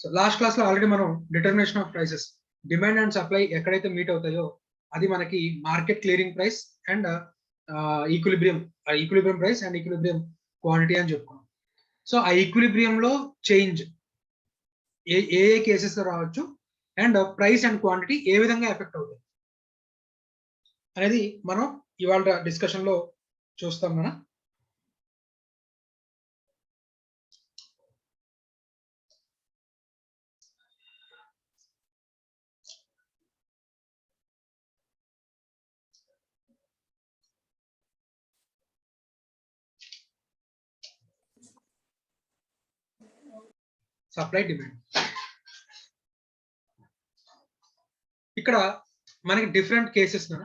So last class లో already మనం determination of prices, demand and supply ఎక్కడైతే meet అవుతాయో అది మనకి market clearing price and equilibrium price and equilibrium quantity అని చెప్పుకున్నాం. సో ఆ ఈక్విలిబ్రియం లో చేంజ్ ఏ ఏ కేసెస్ లో రావచ్చు అండ్ ప్రైస్ అండ్ క్వాంటిటీ ఏ విధంగా ఎఫెక్ట్ అవుతాయి అనేది మనం ఇవాళ డిస్కషన్ లో చూస్తాం కదా. సప్లై డిమాండ్ ఇక్కడ మనకి డిఫరెంట్ కేసెస్ నా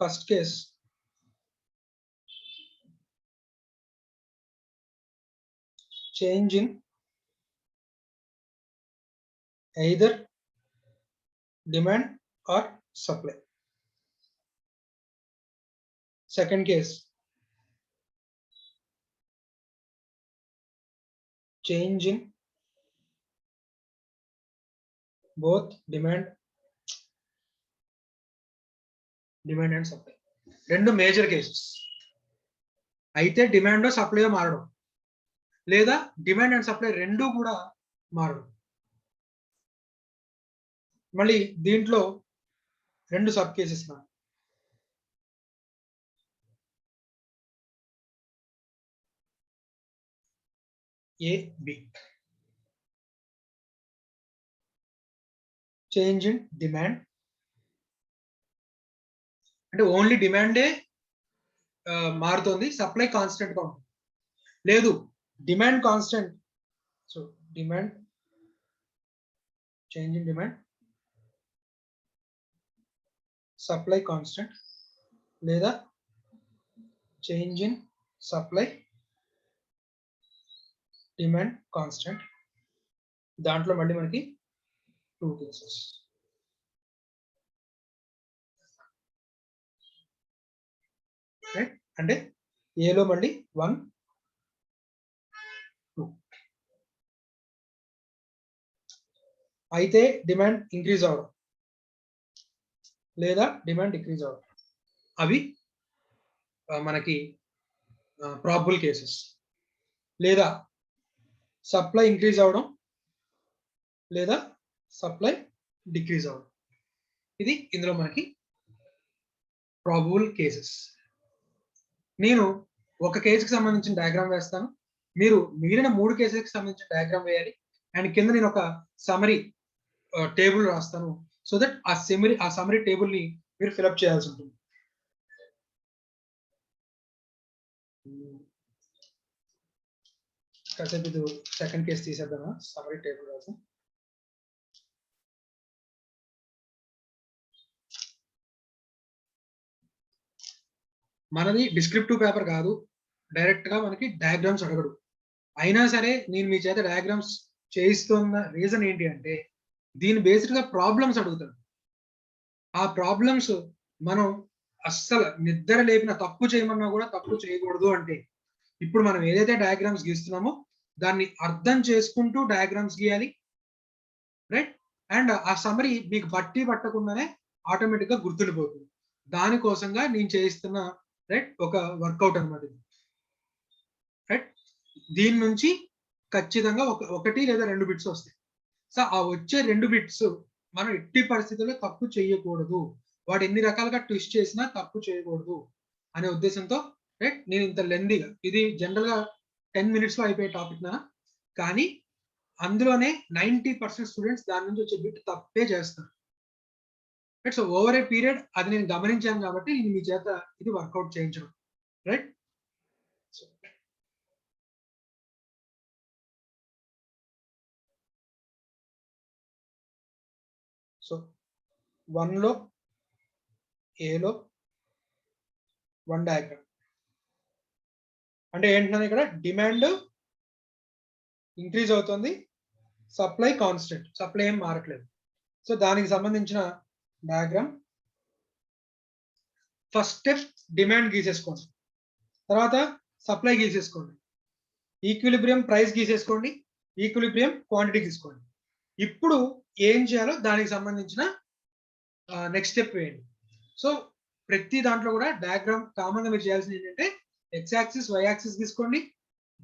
first case change in either demand or supply. Second case, change in both demand and supply. రెండు మేజర్ కేసెస్. అయితే డిమాండ్ సప్లై మారడం లేదా డిమాండ్ అండ్ సప్లై రెండు కూడా మారడం. మళ్ళీ దీంట్లో రెండు సబ్ కేసెస్ నా A B. Change in demand అంటే ఓన్లీ డిమాండే మారుతుంది, సప్లై కాన్స్టెంట్ గా ఉంటుంది. లేదు demand constant, so demand change in demand supply constant లేదా change in supply demand constant. దాంట్లో మళ్ళీ మనకి టూ కేసెస్. రైట్, అంటే ఏలో మళ్ళీ 1 2. అయితే డిమాండ్ ఇంక్రీజ్ అవడం లేదా డిమాండ్ డిక్రీజ్ అవడం అవి మనకి ప్రాబబుల్ కేసెస్. లేదా సప్లై ఇంక్రీజ్ అవడం లేదా సప్లై డిక్రీజ్ అవడం, ఇది ఇందులో మనకి ప్రాబబుల్ కేసెస్. నేను ఒక కేసుకి సంబంధించిన డయాగ్రామ్ వేస్తాను, మీరు మిగిలిన 3 కేసెస్కి సంబంధించిన డయాగ్రామ్ వేయాలి. అండ్ కింద నేను ఒక సమరీ టేబుల్ రాస్తాను, సో దట్ ఆ సమరీ టేబుల్ ని మీరు ఫిల్అప్ చేయాల్సి ఉంటుంది. కాసేపు ఇది సెకండ్ కేసు తీసేద్దామా, సమరీ టేబుల్ రాసి. మనది డిస్క్రిప్టివ్ పేపర్ కాదు, డైరెక్ట్ గా మనకి డయాగ్రామ్స్ అడగడు. అయినా సరే నేను మీ చేత డయాగ్రామ్స్ చేయిస్తున్న రీజన్ ఏంటి అంటే దీని బేస్డ్ గా ప్రాబ్లమ్స్ అడుగుతాను. ఆ ప్రాబ్లమ్స్ మనం అస్సలు నిద్ర లేపిన తప్పు చేయమన్నా కూడా తప్పు చేయకూడదు. అంటే ఇప్పుడు మనం ఏదైతే డయాగ్రామ్స్ గీస్తున్నామో దాన్ని అర్థం చేసుకుంటూ డయాగ్రామ్స్ గీయాలి, రైట్. అండ్ ఆ సమరీ మీకు బట్టి పట్టకుండానే ఆటోమేటిక్ గా గుర్తుండిపోతుంది. దానికోసంగా నేను చేయిస్తున్న రైట్ ఒక వర్కౌట్ అనమాట ఇది. రైట్, దీని నుంచి ఖచ్చితంగా ఒకటి లేదా 2 బిట్స్ వస్తాయి. సో ఆ వచ్చే 2 బిట్స్ మనం ఎట్టి పరిస్థితుల్లో తప్పు చేయకూడదు, వాడు ఎన్ని రకాలుగా ట్విస్ట్ చేసినా తప్పు చేయకూడదు అనే ఉద్దేశంతో రైట్ నేను ఇంత లెందీగా, ఇది జనరల్ గా 10 minutes లో అయిపోయే టాపిక్ నా, కానీ అందులోనే 90% స్టూడెంట్స్ దాని నుంచి వచ్చే బిట్ తప్పే చేస్తారు. Right, so over a period అది నేను గమనించాను కాబట్టి నేను మీ చేత ఇది వర్కౌట్ చేయించడం. రైట్, సో 1 లో ఏలో 1 డయాగ్రామ్ అంటే ఏంటంటే ఇక్కడ డిమాండ్ ఇంక్రీజ్ అవుతుంది, సప్లై కాన్స్టెంట్, సప్లై ఏం మారట్లేదు. సో దానికి సంబంధించిన డయాగ్రామ్. ఫస్ట్ స్టెప్ డిమాండ్ గీసేసుకోండి. తర్వాత సప్లై గీసేసుకోండి, ఈక్విలిబ్రియం ప్రైస్ గీసేసుకోండి, ఈక్విలిబ్రియం క్వాంటిటీ తీసుకోండి. ఇప్పుడు ఏం చేయాలో దానికి సంబంధించిన నెక్స్ట్ స్టెప్ వేయండి. సో ప్రతి దాంట్లో కూడా డయాగ్రామ్ కామన్ గా మీరు చేయాల్సింది ఏంటంటే ఎక్స్ యాక్సిస్ వై యాక్సిస్ తీసుకోండి,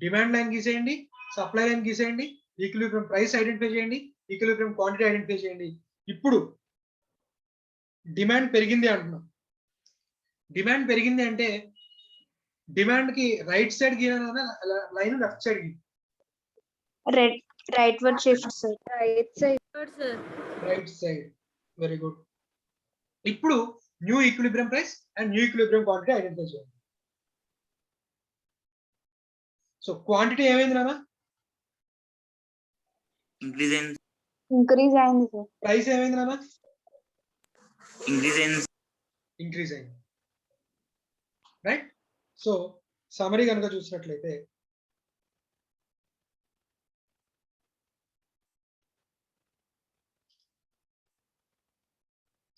డిమాండ్ లైన్ గీసేయండి, సప్లై లైన్ గీసేయండి, ఈక్విలిబ్రియం ప్రైస్ ఐడెంటిఫై చేయండి, ఈక్విలిబ్రియం క్వాంటిటీ ఐడెంటిఫై చేయండి. ఇప్పుడు డిమాండ్ పెరిగింది అంటున్నాం. డిమాండ్ పెరిగింది అంటే డిమాండ్ కి రైట్ సైడ్ గీయాలన్నా లైన్ లెఫ్ట్ సైడ్ గీ rightward shift, sir. Right side, sir. Right side. Very good. ఇప్పుడు new equilibrium price and new equilibrium quantity identify చేయండి. సో క్వాంటిటీ ఏమైంది నాన్న? Increase in అయింది సార్. ప్రైస్ ఏమైంది నాన్న? increase in అయింది. రైట్. సో సమరీ కనుక చూసినట్లయితే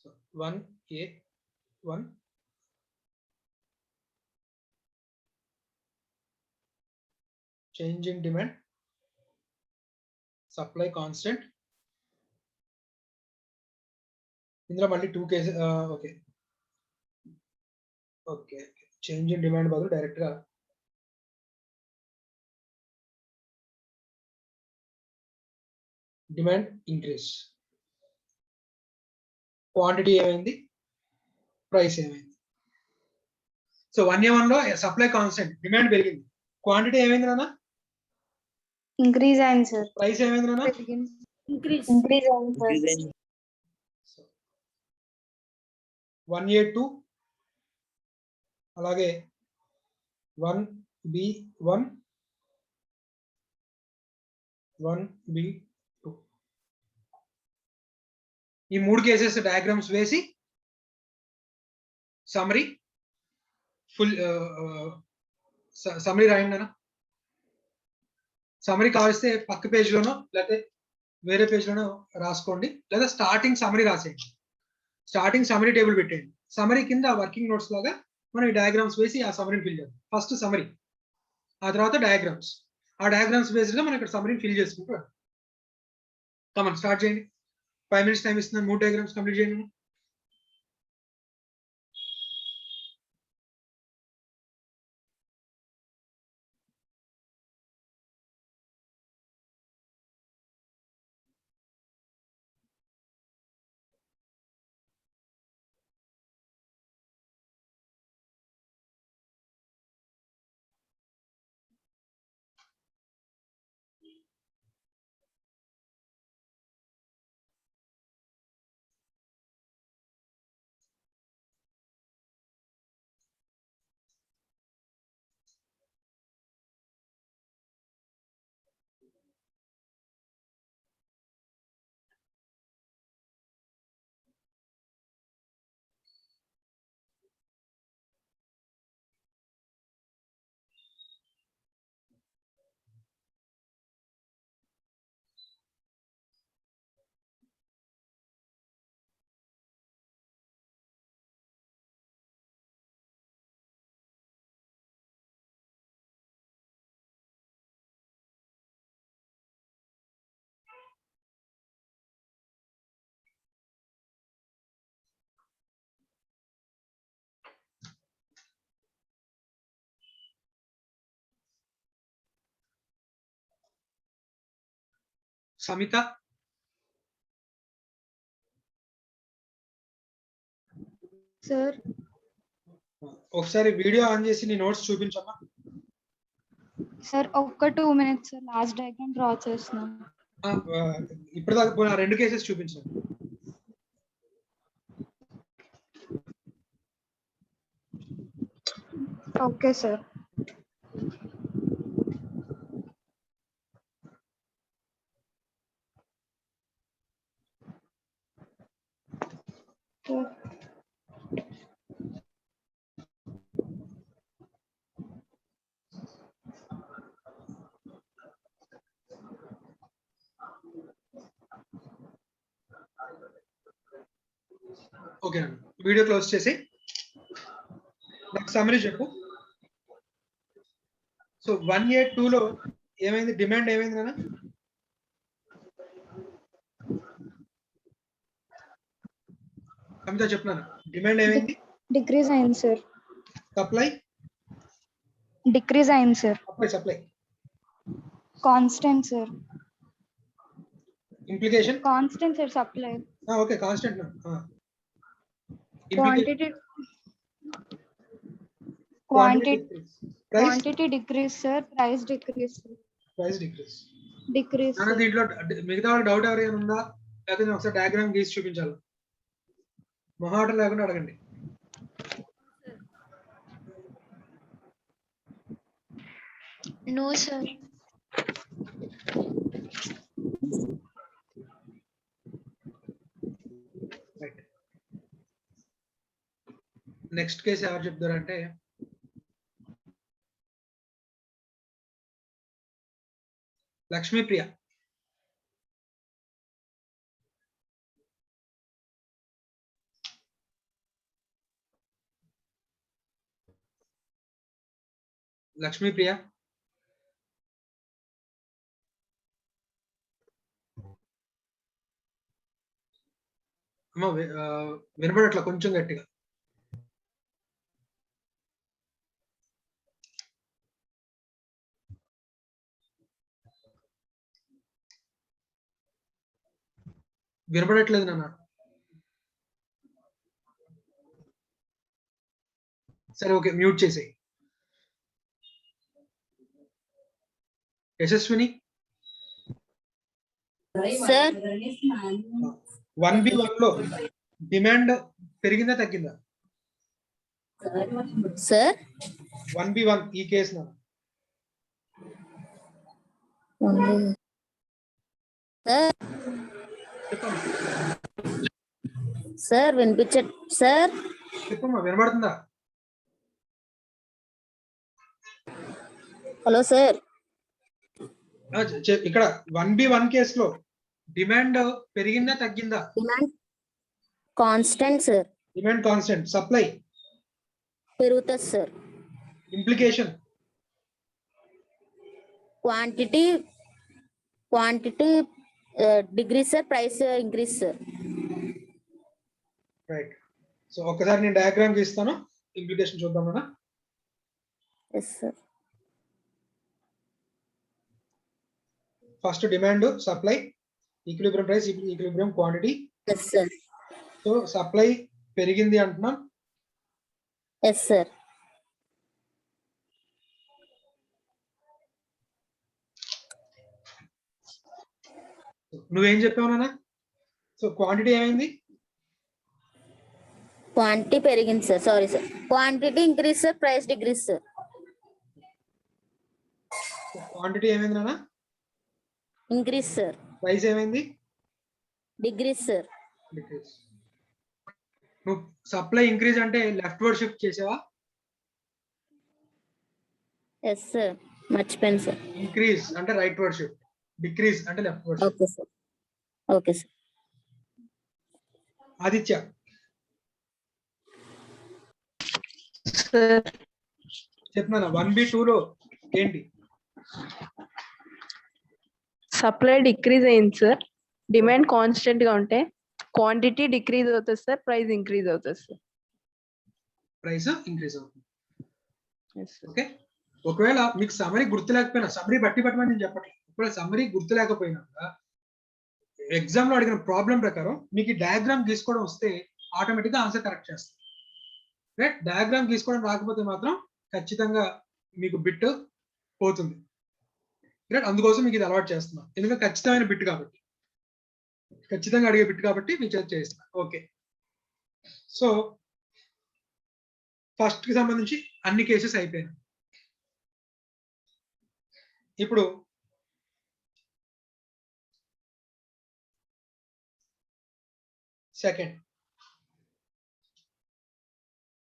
so 1A1 change in demand, supply constant. ఇందులో మళ్ళీ 2 కేసెస్. Okay okay, change in demand బదులు డైరెక్ట్ గా డిమాండ్ ఇంక్రీజ్. క్వాంటిటీ ఏమైంది, ప్రైస్ ఏమైంది. సో 1A1 లో సప్లై కాన్స్టెంట్, డిమాండ్ పెరిగింది. క్వాంటిటీ ఏమైంది నాన్న? ఇంక్రీజ్ అయింది సార్. ప్రైస్ ఏమైంది నాన్న? Increase. ఇంక్రీజ్ అయింది సార్. increase in 1A2 అలాగే 1B1 1B2 ఈ 3 కేసెస్ డయాగ్రామ్స్ వేసి సమరీ ఫుల్ సమరీ రాయండి అన్న. సమరీ కావలిస్తే పక్క పేజ్ లోనో లేకపోతే వేరే పేజ్ లోనో రాసుకోండి, లేదా స్టార్టింగ్ సమరీ రాసేయండి. స్టార్టింగ్ సమరీ టేబుల్ పెట్టండి. సమరీ కింద వర్కింగ్ నోట్స్ లాగా మనం ఈ డయాగ్రామ్స్ వేసి ఆ సమరీని ఫిల్ చేద్దాం. ఫస్ట్ సమరీ, ఆ తర్వాత డయాగ్రామ్స్. ఆ డయాగ్రామ్స్ బేస్డ్ గా మనం ఇక్కడ సమరీని ఫిల్ చేసుకుంటూ కమన్ స్టార్ట్ చేయండి. 5 minutes టైం ఇస్తున్నాను, 3 డయాగ్రామ్స్ కంప్లీట్ చేయండి. సమిత, సార్ ఒకసారి వీడియో ఆన్ చేసి నీ నోట్స్ చూపించమ్మా. సార్ ఒక్క 2 minutes sir, last diagram draw చేస్తున్నాను. ఇప్పటిదాకా పోయిన 2 కేసెస్ చూపించండి. Okay sir. ఓకే అండి, వీడియో క్లోజ్ చేసి నాకు సమరీ చెప్పు. సో 1A2 లో ఏమైంది? డిమాండ్ ఏమైంది నాన్న? కవిత చెప్తున్నాను. డిమాండ్ ఏమైంది? డిక్రీజ్ అయింది సార్. సప్లై డిక్రీజ్ అయింది sir. Supply constant sir. Implication constant sir supply. Okay constant. Quantity decrease sir. Price decrease. Decrease దీంట్లో మిగతా వాళ్ళకి డౌట్ ఎవరైనా ఉందా? లేకపోతే నేను ఒకసారి డయాగ్రామ్ గీసి చూపించాలి? మొహాటం లేకుండా అడగండి. No sir. నెక్స్ట్ కేసు ఎవరు చెప్తారంటే లక్ష్మీప్రియ. లక్ష్మీప్రియ అమ్మ వినపడట్లా, కొంచెం గట్టిగా. వినపడట్లేదు నాన్న. సరే ఓకే, మ్యూట్ చేసేయి. యశస్విని సార్ 1B1 లో డిమాండ్ పెరిగిందా తగ్గిందా? సార్ 1B1 ఈ కేసు నా సార్ వినిపించ సార్ చెప్పమ్మా, వినపడుతుందా? Hello sir. ఇక్కడ 1B1 కేసులో డిమాండ్ పెరిగిందా తగ్గిందా? Demand constant sir. Demand constant. Supply పెరుగుతుంది sir. Implication quantity degrees sir. Price increase sir. Right. So ఒక్కసారి నేను డయాగ్రామ్ గీస్తాను, ఇంప్లికేషన్ చూద్దాం కదా. Yes sir. First demand, supply, equilibrium price, equilibrium quantity. Yes sir. So supply పెరిగింది అంటున్నాం. Yes sir. నువ్వేం చెప్పావు నాన్న? సో క్వాంటిటీ ఏమైంది? క్వాంటిటీ పెరిగింది sir. Sorry sir. Quantity increase sir. Price decrease sir. Quantity ఏమైంది నాన్న? Increase sir. ప్రైస్ ఏమైంది? Decrease sir. డిక్రీజ్. నువ్వు సప్లై ఇంక్రీజ్ అంటే లెఫ్ట్ వర్డ్ షిఫ్ట్ చేసావా? ఎస్ సార్, మర్చిపోయాను సార్. ఇంక్రీజ్ అంటే రైట్ వర్డ్ షిఫ్ట్, డిక్రీజ్ అంటే left word shift. Okay sir. Okay sir. Aditya చెప్తున్నా 1B2 లో ఏంటి? సప్లై డిక్రీజ్ అయింది సార్. డిమాండ్ కాన్స్టెంట్ గా ఉంటే క్వాంటిటీ డిక్రీజ్ అవుతుంది సార్. ప్రైస్ ఇంక్రీజ్ అవుతుంది సార్. ప్రైస్ ఇంక్రీజ్ అవుతుంది. ఓకే. ఒకవేళ మీకు సమరీ గుర్తు లేకపోయినా, సమరీ బట్టి పట్టమని నేను చెప్పట్లేదు, ఒకవేళ సమరీ గుర్తు లేకపోయినా ఎగ్జామ్ లో అడిగిన ప్రాబ్లం ప్రకారం మీకు ఈ డయాగ్రామ్ గీసుకోవడం వస్తే ఆటోమేటిక్ గా ఆన్సర్ కరెక్ట్ చేస్తుంది. రైట్. డయాగ్రామ్ గీసుకోవడం రాకపోతే మాత్రం ఖచ్చితంగా మీకు బిట్ పోతుంది. రైట్. అందుకోసం మీకు ఇది అలవాటు చేస్తున్నాను, ఎందుకంటే ఖచ్చితమైన బిట్ కాబట్టి, ఖచ్చితంగా అడిగే బిట్ కాబట్టి మీకు చేస్తున్నా. ఓకే. సో ఫస్ట్ కి సంబంధించి అన్ని కేసెస్ అయిపోయాయి. ఇప్పుడు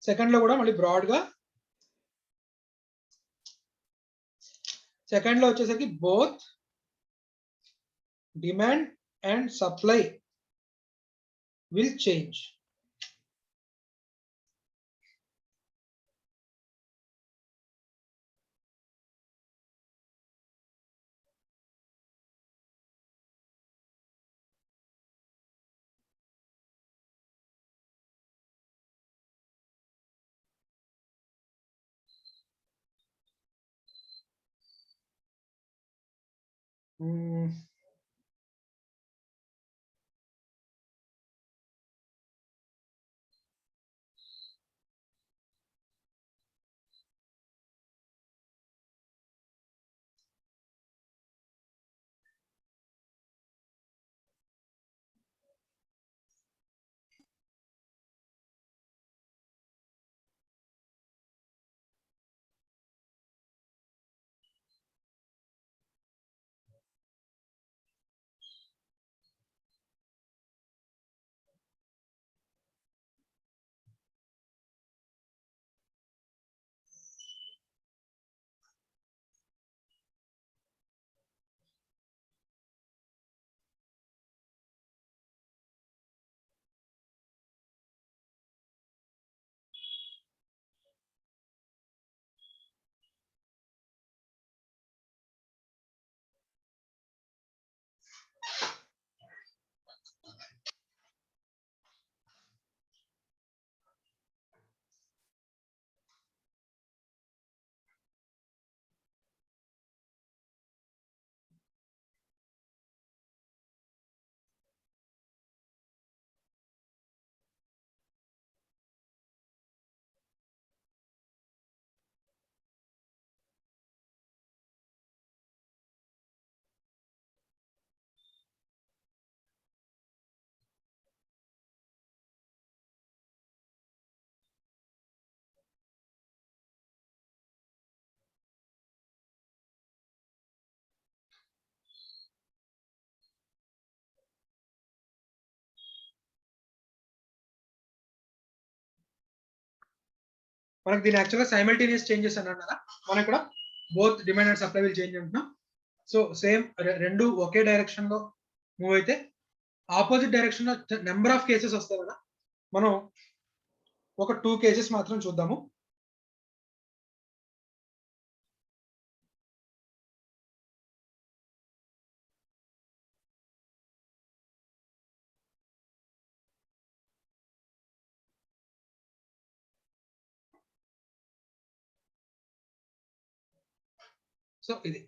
సెకండ్ లో కూడా మళ్ళీ బ్రాడ్ గా, సెకండ్ లో వచ్చేసరికి both demand and supply will change. మనకి దీని యాక్చువల్గా సైమల్టేనియస్ చేంజెస్ అన్నాడు కదా, మనం ఇక్కడ both demand and supply will change అంటున్నాం. సో సేమ్ రెండు ఒకే డైరెక్షన్ లో మూవ్ అయితే ఆపోజిట్ డైరెక్షన్ లో నెంబర్ ఆఫ్ కేసెస్ వస్తాయి కదా, మనం ఒక 2 కేసెస్ మాత్రం చూద్దాము. సో ఇది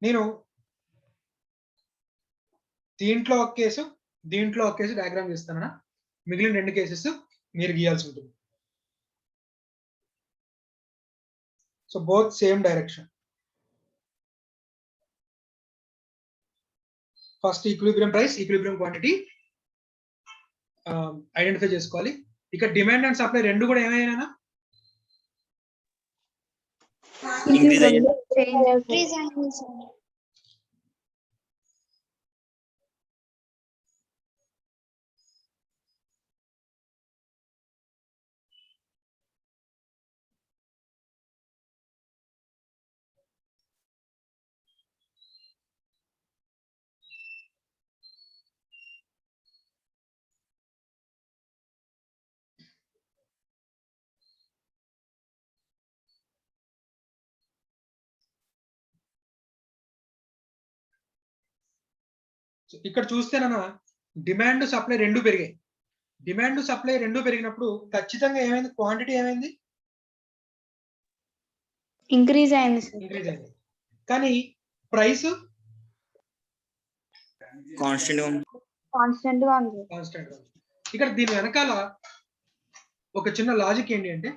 నేను దీంట్లో ఒక కేసు డయాగ్రామ్ గీస్తానా, మిగిలిన 2 కేసెస్ మీరు గీయాల్సి ఉంటుంది. So both same direction. First equilibrium price, equilibrium quantity identify చేసుకోవాలి. ఇక్కడ డిమాండ్ అండ్ సప్లై రెండు కూడా ఏమైనా Increase అయ్యింది. Increase అయింది సార్. ఇక్కడ చూస్తేనన్నా డిమాండ్ సప్లై రెండు పెరిగాయి. డిమాండ్ సప్లై రెండు పెరిగినప్పుడు ఖచ్చితంగా ఏమైంది, క్వాంటిటీ ఏమైంది, ఇంక్రీజ్ అయింది సార్. ఇంక్రీజ్ అయింది. కానీ ప్రైస్ కాన్స్టెంట్ గా ఉంది. కాన్స్టెంట్ గా ఉంది. కాన్స్టెంట్. ఇక్కడ దీని వెనకాల ఒక చిన్న లాజిక్ ఏంటి అంటే,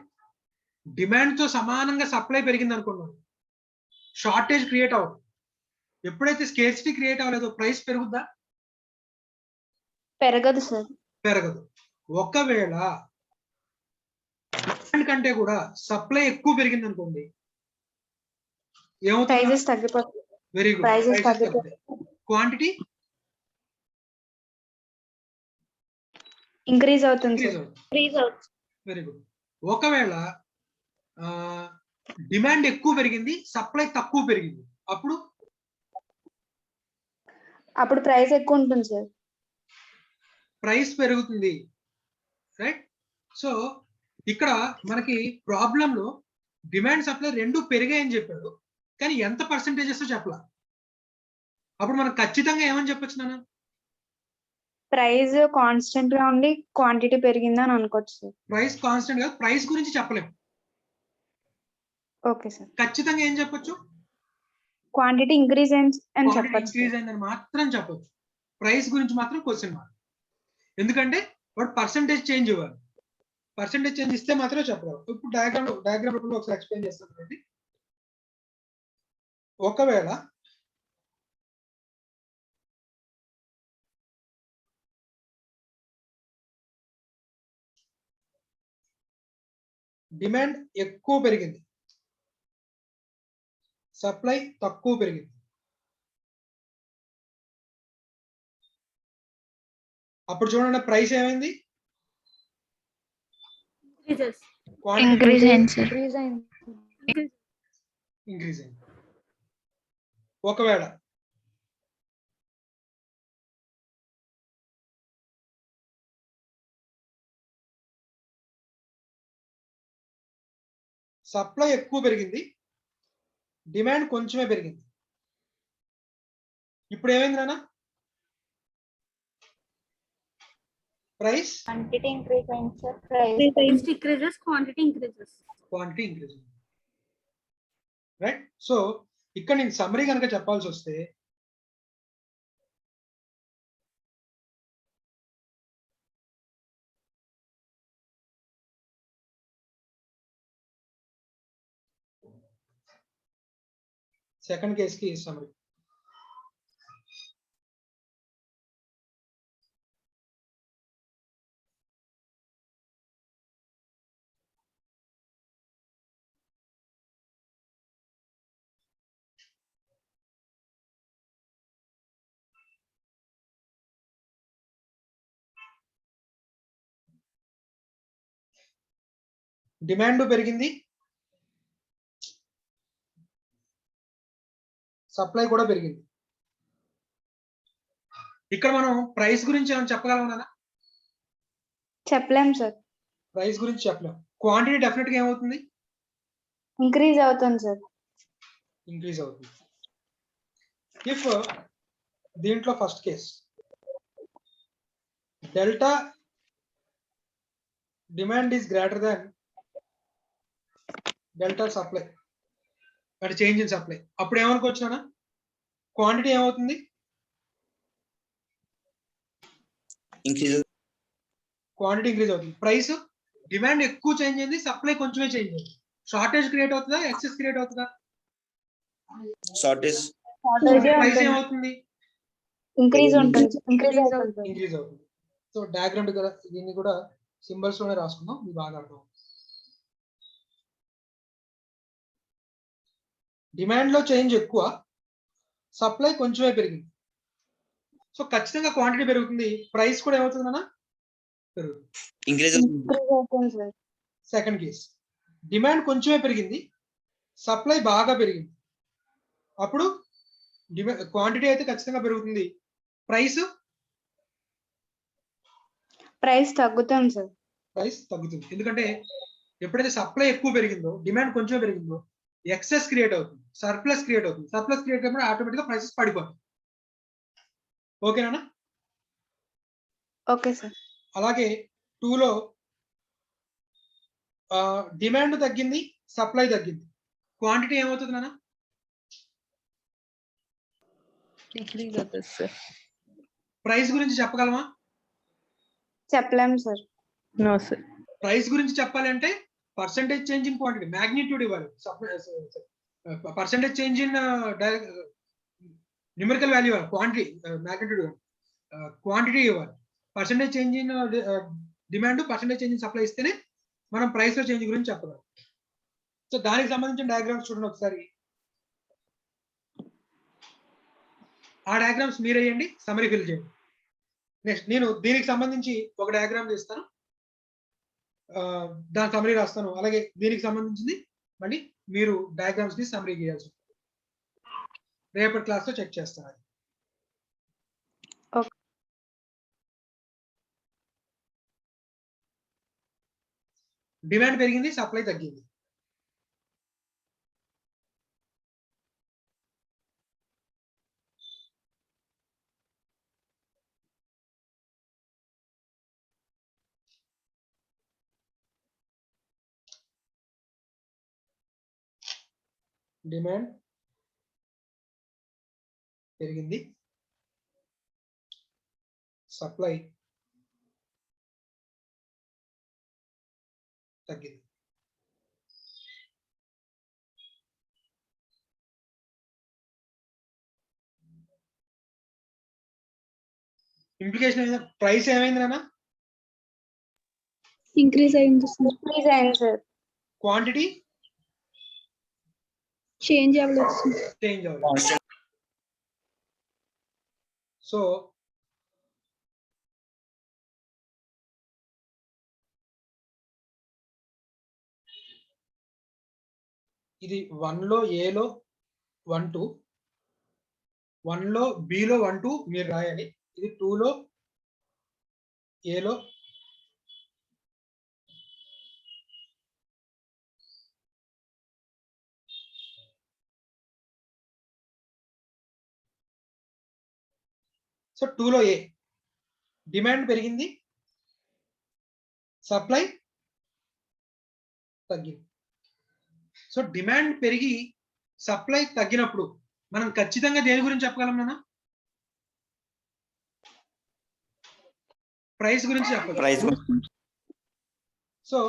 డిమాండ్ తో సమానంగా సప్లై పెరిగింది అనుకున్నాం, షార్టేజ్ క్రియేట్ అవ్వదు. ఎప్పుడైతే స్కేర్సిటీ క్రియేట్ అవ్వలేదో ప్రైస్ పెరుగుద్దా? పెరగదు సార్. పెరగదు. ఒకవేళ డిమాండ్ కంటే కూడా సప్లై ఎక్కువ పెరిగింది అనుకోండి, ఏమవుతుంది? ప్రైజెస్ తగ్గిపోతాయి. Very good. prices తగ్గిపోతాయి. క్వాంటిటీ ఇంక్రీజ్ అవుతుంది ఇంక్రీజ్ సార్. అవుతుంది. ఇంక్రీజ్ అవుతుంది. Very good. ఒకవేళ డిమాండ్ ఎక్కువ పెరిగింది, సప్లై తక్కువ పెరిగింది, అప్పుడు అప్పుడు ప్రైస్ ఎక్కువ ఉంటుంది సార్. ప్రైస్ పెరుగుతుంది. రైట్. సో ఇక్కడ మనకి ప్రాబ్లం లో డిమాండ్ సప్లై రెండు పెరిగాయని చెప్పాడు, కానీ ఎంత పర్సెంటేజెస్ చెప్పలా. అప్పుడు మనం ఖచ్చితంగా ఏమని చెప్పొచ్చు నాన్న? ప్రైస్ కాన్స్టెంట్ గా ఉండి క్వాంటిటీ పెరిగిందని అనుకోవచ్చు సార్. ప్రైస్ కాన్స్టెంట్ గా, ప్రైస్ గురించి చెప్పలేము. Okay sir. ఖచ్చితంగా ఏం చెప్పొచ్చు? క్వాంటిటీ ఇంక్రీజ్ అయింది అని క్వాంటిటీ చెప్పచ్చు. ఇంక్రీజ్ అయిందని మాత్రం చెప్పొచ్చు. ప్రైస్ గురించి మాత్రం క్వశ్చన్ మార్క్. ఎందుకంటే పర్సెంటేజ్ చేంజ్ ఇవ్వాలి. పర్సెంటేజ్ చేంజ్ ఇస్తే మాత్రమే చెప్పగలం. ఇప్పుడు డయాగ్రామ్ రూపంలో ఒకసారి ఎక్స్ప్లెయిన్ చేస్తాను. ఒకవేళ డిమాండ్ ఎక్కువ పెరిగింది, సప్లై తక్కువ పెరిగింది, అప్పుడు చూడండి ప్రైస్ ఏమైంది? ఇంక్రీజ్ అయింది సార్. ఇంక్రీజ్ అయింది. ఒకవేళ సప్లై ఎక్కువ పెరిగింది, డిమాండ్ కొంచెమే పెరిగింది, ఇప్పుడు ఏమైంది నాన్న? ప్రైస్ క్వాంటిటీ ఇంక్రీజ్ అయింది sir. Price decreases, quantity increases. Quantity increase. Right. So ఇక్కడ నేను సమ్మరీ కనుక చెప్పాల్సి వస్తే, సెకండ్ కేసుకి సమ్మరీ. డిమాండ్ పెరిగింది, సప్లై కూడా పెరిగింది. ఇక్కడ మనం ప్రైస్ గురించి ఏమైనా చెప్పగలమా? చెప్పలేం సార్. ప్రైస్ గురించి చెప్పలేం. క్వాంటిటీ డెఫినెట్ గా ఏమవుతుంది? ఇంక్రీజ్ అవుతుంది సార్. ఇంక్రీజ్ అవుతుంది. ఇఫ్ దీంట్లో first case delta demand is greater than delta supply అంటే చేంజ్ ఇన్ సప్లై, అప్పుడు ఏమనుకోవచ్చునా? క్వాంటిటీ ఏమవుతుంది? ఇంక్రీజ్. క్వాంటిటీ ఇంక్రీజ్ అవుతుంది. ప్రైస్ డిమాండ్ ఎక్కువ చేంజ్ అయింది, సప్లై కొంచెమే చేంజ్ అయింది. షార్టేజ్ క్రియేట్ అవుతుందా, ఎక్సెస్ క్రియేట్ అవుతుందా? షార్టేజ్. ప్రైస్ ఏమవుతుంది? ఇంక్రీజ్ ఉంటుంది. ఇంక్రీజ్ అవుతుంది. ఇంక్రీజ్ అవుతుంది. సో డయాగ్రామ్ దీన్ని కూడా సింబల్స్ లోనే రాసుకుందాం, మీకు బాగా అర్థం. డిమాండ్ లో చేంజ్ ఎక్కువ, సప్లై కొంచెమే పెరిగింది. సో ఖచ్చితంగా క్వాంటిటీ పెరుగుతుంది, ప్రైస్ కూడా ఏమవుతుందన్నా? పెరుగుతుంది. ఇంక్రీజ్. అవుతుంది సార్. సెకండ్ కేస్ డిమాండ్ కొంచెమే పెరిగింది, సప్లై బాగా పెరిగింది, అప్పుడు క్వాంటిటీ అయితే ఖచ్చితంగా పెరుగుతుంది, ప్రైస్ తగ్గుతుంది సార్. ప్రైస్ తగ్గుతుంది. ఎందుకంటే ఎప్పుడైతే సప్లై ఎక్కువ పెరిగిందో, డిమాండ్ కొంచెం పెరిగిందో, ఎక్సెస్ క్రియేట్ అవుతుంది, సర్ప్లస్ క్రియేట్ అవుతుంది. సర్ప్లస్ క్రియేట్ అయినప్పుడు ఆటోమేటిక్ గా ప్రైసెస్ పడిపోతాయి. ఓకేనా? Okay sir. అలాగే 2 లో డిమాండ్ తగ్గింది, సప్లై తగ్గింది, క్వాంటిటీ ఏమవుతుంది నాన్న? డిక్రీజ్ అవుతుంది సార్. ప్రైస్ గురించి చెప్పగలమా? చెప్పలేం సార్. No sir. ప్రైస్ గురించి చెప్పాలి అంటే percentage change in quantity, magnitude ఇవ్వాలి. Percentage change in numerical value ఇవ్వాలి, క్వాంటిటీ మ్యాగ్నిట్యూడ్ ఇవ్వాలి, క్వాంటిటీ ఇవ్వాలి. Percentage change in demand, percentage change in supply ఇస్తేనే మనం ప్రైస్ లో చేంజ్ గురించి చెప్పగలం. సో దానికి సంబంధించిన డయాగ్రామ్స్ చూడండి ఒకసారి. ఆ డయాగ్రామ్స్ మీరు వేయండి, సమ్మరీ ఫిల్ చేయండి. నెక్స్ట్ నేను దీనికి సంబంధించి ఒక డయాగ్రామ్ చేస్తాను, దాని సమ్మరీ రాస్తాను. అలాగే దీనికి సంబంధించింది మళ్ళీ మీరు డయాగ్రామ్స్ ని సమ్మరీ చేయాల్సి ఉంటుంది. రేపటి క్లాస్ లో చెక్ చేస్తాను. డిమాండ్ పెరిగింది, సప్లై తగ్గింది. డిమాండ్ పెరిగింది, సప్లై తగ్గింది. ఇంప్లికేషన్ ఏమైంది? ప్రైస్ ఏమైంది నాన్న? ఇంక్రీజ్ అయింది సార్. ఇంక్రీజ్ అయింది సార్. క్వాంటిటీ చేంజ్ అవ్వలేదు సార్. చేంజ్ అవ్వలేదు. కాన్స్టెంట్. సో ఇది 1 లో ఏలో 1 2, 1 లో బిలో 1 2 మీరు రాయాలి. ఇది 2 లో ఏలో సో 2 లో ఏ డిమాండ్ పెరిగింది, సప్లై తగ్గింది. సో డిమాండ్ పెరిగి సప్లై తగ్గినప్పుడు మనం ఖచ్చితంగా దేని గురించి చెప్పగలం నాన్న? ప్రైస్ గురించి చెప్పగలం. ప్రైస్. సో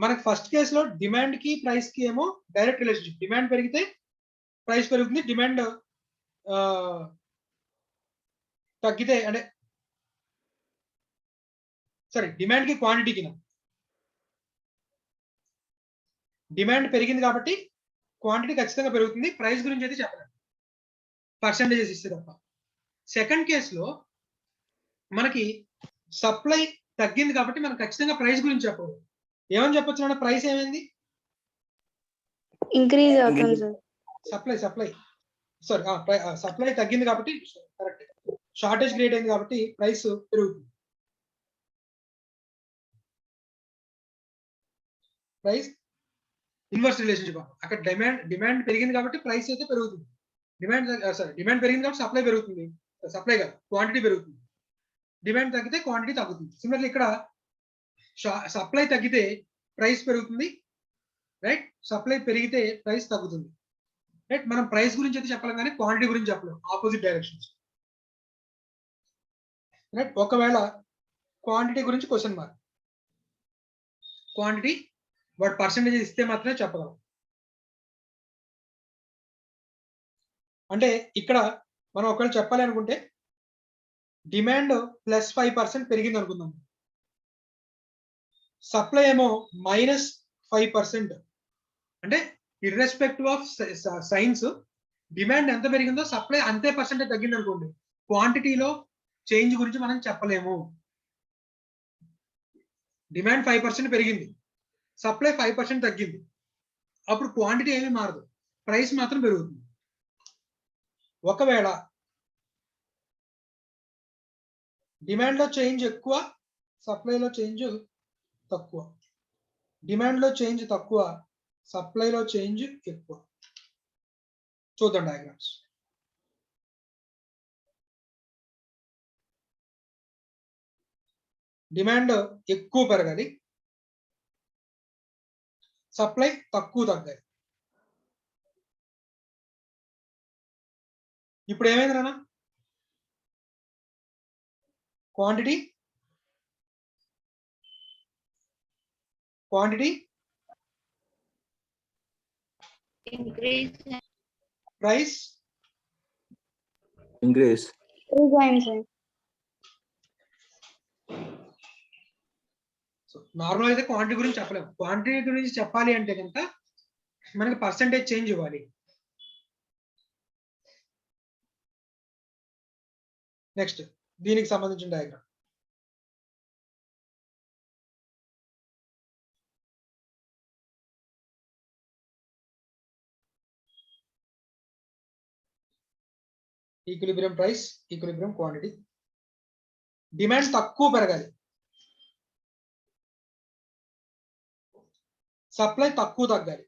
మనకి ఫస్ట్ కేసులో డిమాండ్ కి ప్రైస్ కి ఏమో డైరెక్ట్ రిలేషన్షిప్. డిమాండ్ పెరిగితే ప్రైస్ పెరుగుతుంది, డిమాండ్ తగ్గితే అంటే సారీ డిమాండ్ కి క్వాంటిటీకి, డిమాండ్ పెరిగింది కాబట్టి క్వాంటిటీ ఖచ్చితంగా పెరుగుతుంది. ప్రైస్ గురించి అయితే చెప్పలేదు, పర్సెంటేజెస్ ఇస్తే తప్ప. సెకండ్ కేసులో మనకి సప్లై తగ్గింది కాబట్టి మనం ఖచ్చితంగా ప్రైస్ గురించి చెప్పకూడదు. ఏమని చెప్పొచ్చు అన్న ప్రైస్ ఏమైంది? ఇంక్రీజ్ అవుతుంది సార్. సప్లై సారీ సప్లై తగ్గింది కాబట్టి కరెక్ట్. షార్టేజ్ క్రియేట్ అయింది కాబట్టి ప్రైస్ పెరుగుతుంది. ప్రైస్ ఇన్వర్స్ రిలేషన్షిప్ అక్కడ డిమాండ్ పెరిగింది కాబట్టి ప్రైస్ అయితే పెరుగుతుంది. డిమాండ్ పెరిగింది కాబట్టి సప్లై పెరుగుతుంది. సప్లై కాదు, క్వాంటిటీ పెరుగుతుంది. డిమాండ్ తగ్గితే క్వాంటిటీ తగ్గుతుంది. సిమిలర్లీ ఇక్కడ సప్లై తగ్గితే ప్రైస్ పెరుగుతుంది, రైట్? సప్లై పెరిగితే ప్రైస్ తగ్గుతుంది, రైట్? మనం ప్రైస్ గురించి అయితే చెప్పలేం కానీ క్వాంటిటీ గురించి చెప్పలేం, ఆపోజిట్ డైరెక్షన్స్, రైట్? ఒకవేళ క్వాంటిటీ గురించి క్వశ్చన్ మార్క్, క్వాంటిటీ వాటి పర్సంటేజ్ ఇస్తే మాత్రమే చెప్పగలం. అంటే ఇక్కడ మనం ఒకవేళ చెప్పాలి అనుకుంటే డిమాండ్ +5% పెరిగింది అనుకుందాం, సప్లై ఏమో -5%. అంటే ఇర్రెస్పెక్టివ్ ఆఫ్ సైన్స్ డిమాండ్ ఎంత పెరిగిందో సప్లై అంతే పర్సెంటేజ్ తగ్గింది అనుకోండి, క్వాంటిటీలో చేంజ్ గురించి మనం చెప్పలేము. డిమాండ్ 5% పెరిగింది, సప్లై 5% తగ్గింది, అప్పుడు క్వాంటిటీ ఏమీ మారదు, ప్రైస్ మాత్రం పెరుగుతుంది. ఒకవేళ డిమాండ్లో చేంజ్ ఎక్కువ, సప్లైలో చేంజ్ తక్కువ, డిమాండ్లో చేంజ్ తక్కువ, సప్లైలో చేంజ్ ఎక్కువ. చూద్దాం డయాగ్రామ్స్. డిమాండ్ ఎక్కువ పెరగాలి, సప్లై తక్కువ తగ్గాలి. ఇప్పుడు ఏమైంది నాన్న? Quantity price Increase. ఇంక్రీజ్ అయింది సార్. సో నార్మల్ అయితే క్వాంటిటీ గురించి చెప్పలేము. క్వాంటిటీ గురించి చెప్పాలి అంటే కనుక మనకి పర్సంటేజ్ చేంజ్ ఇవ్వాలి. నెక్స్ట్ దీనికి సంబంధించిన diagram. Equilibrium price, equilibrium quantity. Demand తక్కువ పెరగాలి, సప్లై తక్కువ తగ్గాలి.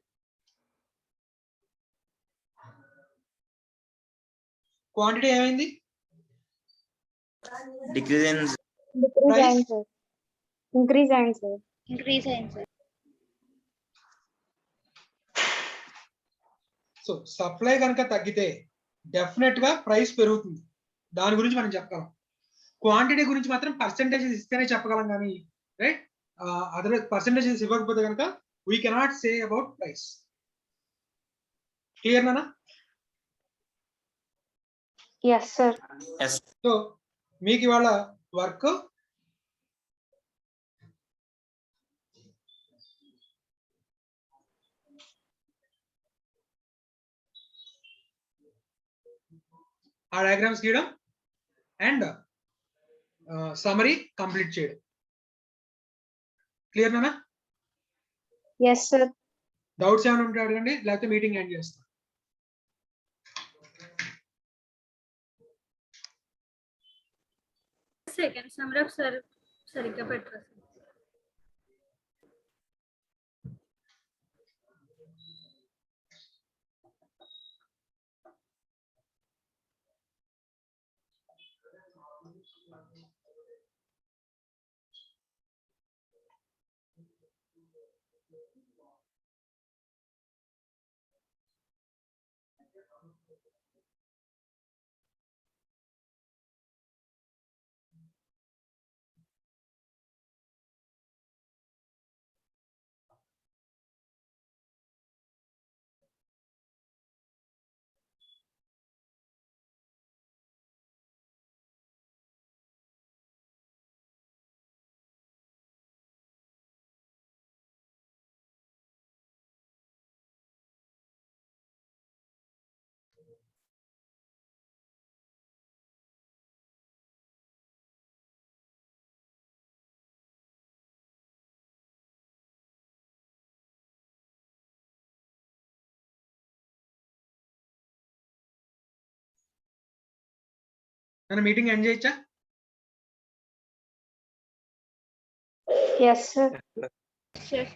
క్వాంటిటీ ఏమైంది? Decrease in decrease Price? అయింది సార్. ఇంక్రీజ్ అయింది సార్. ఇంక్రీజ్ అయింది సార్. సో సప్లై కనుక తగ్గితే డెఫినెట్ గా ప్రైస్ పెరుగుతుంది, దాని గురించి మనం చెప్పగలం. క్వాంటిటీ గురించి మాత్రం పర్సెంటేజెస్ ఇస్తేనే చెప్పగలం కానీ, రైట్? అదర్వైజ్ పర్సెంటేజెస్ ఇవ్వకపోతే కనుక we cannot say about price. Clear నానా? Yes sir. yes. సో మీకు ఇవాళ వర్క్ ఆ డయాగ్రామ్స్ గీయడం అండ్ సమరీ కంప్లీట్ చేయడం. క్లియర్ నానా? Yes sir. డౌట్స్ ఏమైనా ఉంటే అడగండి, లేకపోతే మీటింగ్ ఎండ్ చేస్తాం. సెకండ్ సమ్మర్ సార్ సరిగ్గా పెట్టరు సార్. మన మీటింగ్ ఎండ్ చేయొచ్చా? Yes, sir. Sure.